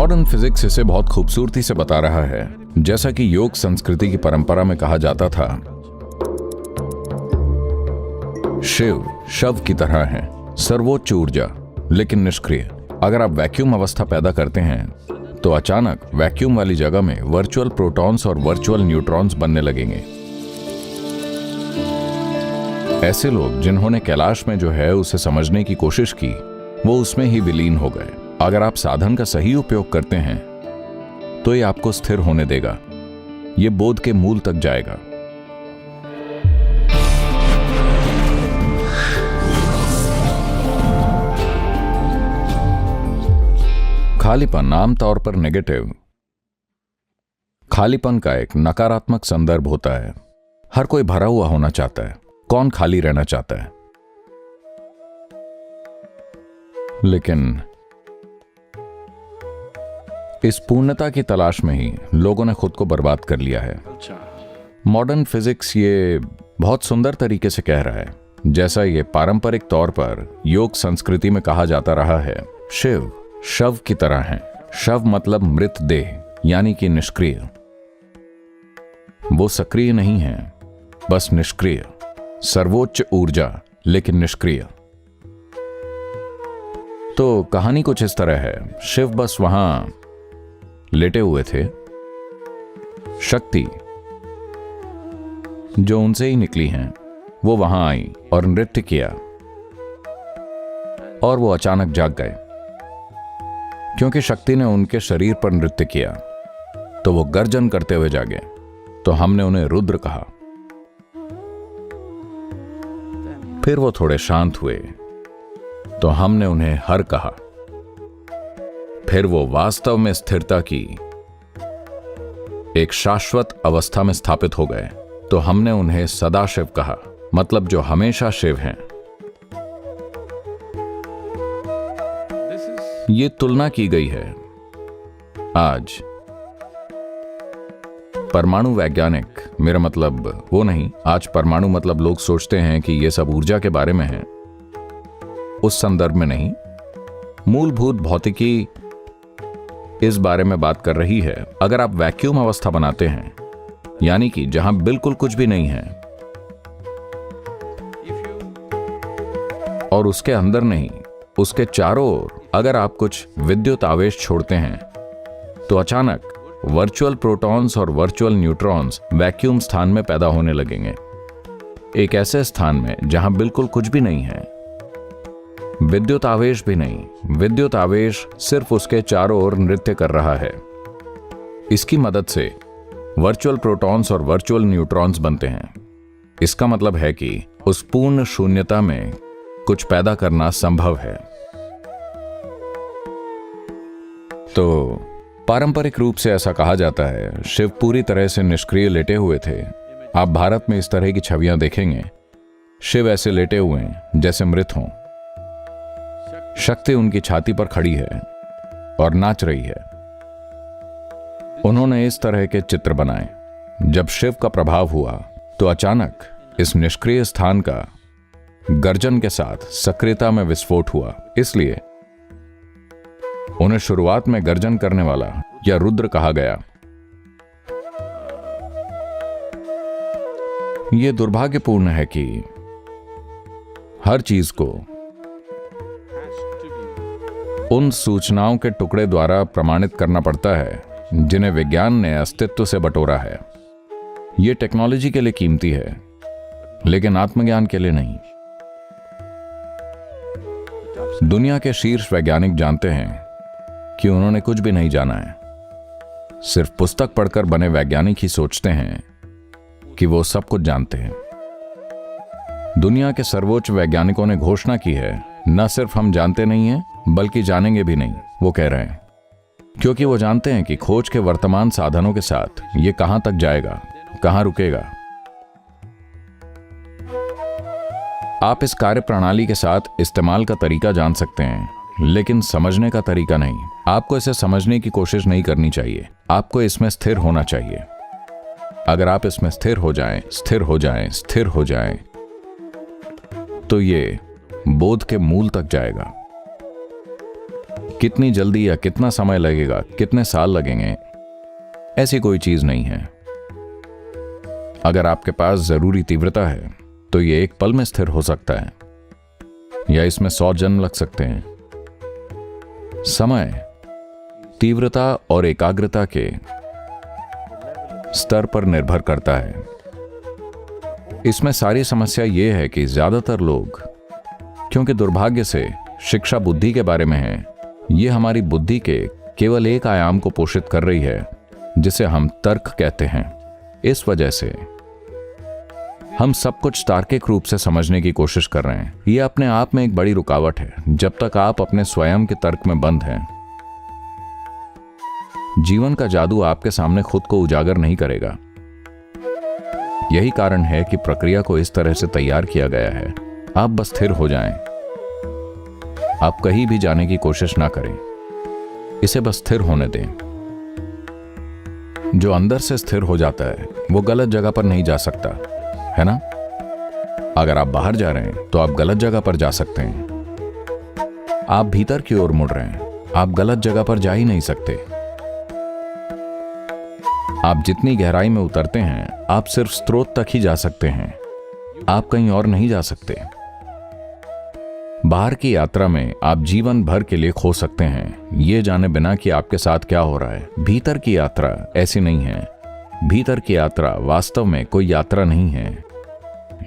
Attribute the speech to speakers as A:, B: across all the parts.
A: Modern physics इसे बहुत खूबसूरती से बता रहा है। जैसा कि योग संस्कृति की परंपरा में कहा जाता था, शिव शव की तरह है, सर्वोच्च ऊर्जा लेकिन निष्क्रिय। अगर आप वैक्यूम अवस्था पैदा करते हैं तो अचानक वैक्यूम वाली जगह में वर्चुअल प्रोटॉन्स और वर्चुअल न्यूट्रॉन्स बनने लगेंगे। ऐसे लोग जिन्होंने कैलाश में जो है उसे समझने की कोशिश की, वो उसमें ही विलीन हो गए। अगर आप साधन का सही उपयोग करते हैं तो ये आपको स्थिर होने देगा, ये बोध के मूल तक जाएगा। खालीपन आमतौर पर नेगेटिव खालीपन का एक नकारात्मक संदर्भ होता है। हर कोई भरा हुआ होना चाहता है, कौन खाली रहना चाहता है? लेकिन इस पूर्णता की तलाश में ही लोगों ने खुद को बर्बाद कर लिया है। मॉडर्न फिजिक्स ये बहुत सुंदर तरीके से कह रहा है, जैसा ये पारंपरिक तौर पर योग संस्कृति में कहा जाता रहा है, शिव शव की तरह है। शव मतलब मृत देह, यानी कि निष्क्रिय। वो सक्रिय नहीं है, बस निष्क्रिय। सर्वोच्च ऊर्जा लेकिन निष्क्रिय। तो कहानी कुछ इस तरह है, शिव बस वहां लेटे हुए थे। शक्ति जो उनसे ही निकली हैं, वो वहां आई और नृत्य किया, और वो अचानक जाग गए। क्योंकि शक्ति ने उनके शरीर पर नृत्य किया तो वो गर्जन करते हुए जागे। तो हमने उन्हें रुद्र कहा। फिर वो थोड़े शांत हुए तो हमने उन्हें हर कहा। फिर वो वास्तव में स्थिरता की एक शाश्वत अवस्था में स्थापित हो गए तो हमने उन्हें सदाशिव कहा, मतलब जो हमेशा शिव हैं। ये तुलना की गई है। आज परमाणु वैज्ञानिक, मेरा मतलब वो नहीं, आज परमाणु मतलब लोग सोचते हैं कि ये सब ऊर्जा के बारे में है, उस संदर्भ में नहीं। मूलभूत भौतिकी इस बारे में बात कर रही है। अगर आप वैक्यूम अवस्था बनाते हैं, यानी कि जहां बिल्कुल कुछ भी नहीं है, और उसके अंदर नहीं, उसके चारों ओर अगर आप कुछ विद्युत आवेश छोड़ते हैं, तो अचानक वर्चुअल प्रोटॉन्स और वर्चुअल न्यूट्रॉन्स वैक्यूम स्थान में पैदा होने लगेंगे। एक ऐसे स्थान में जहां बिल्कुल कुछ भी नहीं है, विद्युत आवेश भी नहीं, विद्युत आवेश सिर्फ उसके चारों ओर नृत्य कर रहा है। इसकी मदद से वर्चुअल प्रोटॉन्स और वर्चुअल न्यूट्रॉन्स बनते हैं। इसका मतलब है कि उस पूर्ण शून्यता में कुछ पैदा करना संभव है। तो पारंपरिक रूप से ऐसा कहा जाता है, शिव पूरी तरह से निष्क्रिय लेटे हुए थे। आप भारत में इस तरह की छवियां देखेंगे, शिव ऐसे लेटे हुए हैं जैसे मृत हों। शक्ति उनकी छाती पर खड़ी है और नाच रही है। उन्होंने इस तरह के चित्र बनाए। जब शिव का प्रभाव हुआ तो अचानक इस निष्क्रिय स्थान का गर्जन के साथ सक्रियता में विस्फोट हुआ। इसलिए उन्हें शुरुआत में गर्जन करने वाला या रुद्र कहा गया। यह दुर्भाग्यपूर्ण है कि हर चीज को उन सूचनाओं के टुकड़े द्वारा प्रमाणित करना पड़ता है जिन्हें विज्ञान ने अस्तित्व से बटोरा है। यह टेक्नोलॉजी के लिए कीमती है, लेकिन आत्मज्ञान के लिए नहीं। दुनिया के शीर्ष वैज्ञानिक जानते हैं कि उन्होंने कुछ भी नहीं जाना है। सिर्फ पुस्तक पढ़कर बने वैज्ञानिक ही सोचते हैं कि वो सब कुछ जानते हैं। दुनिया के सर्वोच्च वैज्ञानिकों ने घोषणा की है, न सिर्फ हम जानते नहीं हैं बल्कि जानेंगे भी नहीं। वो कह रहे हैं क्योंकि वो जानते हैं कि खोज के वर्तमान साधनों के साथ ये कहां तक जाएगा, कहां रुकेगा। आप इस कार्य प्रणाली के साथ इस्तेमाल का तरीका जान सकते हैं, लेकिन समझने का तरीका नहीं। आपको इसे समझने की कोशिश नहीं करनी चाहिए, आपको इसमें स्थिर होना चाहिए। अगर आप इसमें स्थिर हो जाएं, स्थिर हो जाएं, स्थिर हो जाएं, तो ये बोध के मूल तक जाएगा कितनी जल्दी या कितना समय लगेगा, कितने साल लगेंगे, ऐसी कोई चीज नहीं है। अगर आपके पास जरूरी तीव्रता है तो यह एक पल में स्थिर हो सकता है या इसमें 100 जन्म लग सकते हैं। समय तीव्रता और एकाग्रता के स्तर पर निर्भर करता है। इसमें सारी समस्या यह है कि ज्यादातर लोग, क्योंकि दुर्भाग्य से शिक्षा बुद्धि के बारे में है, यह हमारी बुद्धि के केवल एक आयाम को पोषित कर रही है जिसे हम तर्क कहते हैं। इस वजह से हम सब कुछ तार्किक रूप से समझने की कोशिश कर रहे हैं। यह अपने आप में एक बड़ी रुकावट है जब तक आप अपने स्वयं के तर्क में बंद हैं। जीवन का जादू आपके सामने खुद को उजागर नहीं करेगा। यही कारण है कि प्रक्रिया को इस तरह से तैयार किया गया है। आप बस स्थिर हो जाएं। आप कहीं भी जाने की कोशिश ना करें, इसे बस स्थिर होने दें। जो अंदर से स्थिर हो जाता है वो गलत जगह पर नहीं जा सकता, है ना? अगर आप बाहर जा रहे हैं तो आप गलत जगह पर जा सकते हैं। आप भीतर की ओर मुड़ रहे हैं, आप गलत जगह पर जा ही नहीं सकते। आप जितनी गहराई में उतरते हैं आप सिर्फ स्रोत तक ही जा सकते हैं, आप कहीं और नहीं जा सकते। बाहर की यात्रा में आप जीवन भर के लिए खो सकते हैं, ये जाने बिना कि आपके साथ क्या हो रहा है। भीतर की यात्रा ऐसी नहीं है। भीतर की यात्रा वास्तव में कोई यात्रा नहीं है,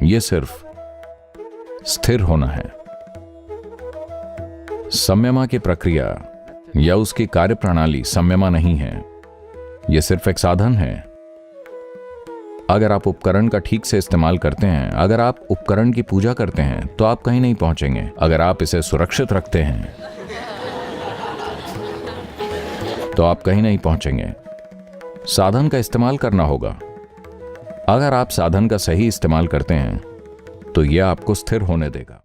A: यह सिर्फ स्थिर होना है। संयमा की प्रक्रिया या उसकी कार्यप्रणाली संयमा नहीं है, यह सिर्फ एक साधन है। अगर आप उपकरण का ठीक से इस्तेमाल करते हैं, अगर आप उपकरण की पूजा करते हैं तो आप कहीं नहीं पहुंचेंगे। अगर आप इसे सुरक्षित रखते हैं तो आप कहीं नहीं पहुंचेंगे। साधन का इस्तेमाल करना होगा। अगर आप साधन का सही इस्तेमाल करते हैं तो यह आपको स्थिर होने देगा।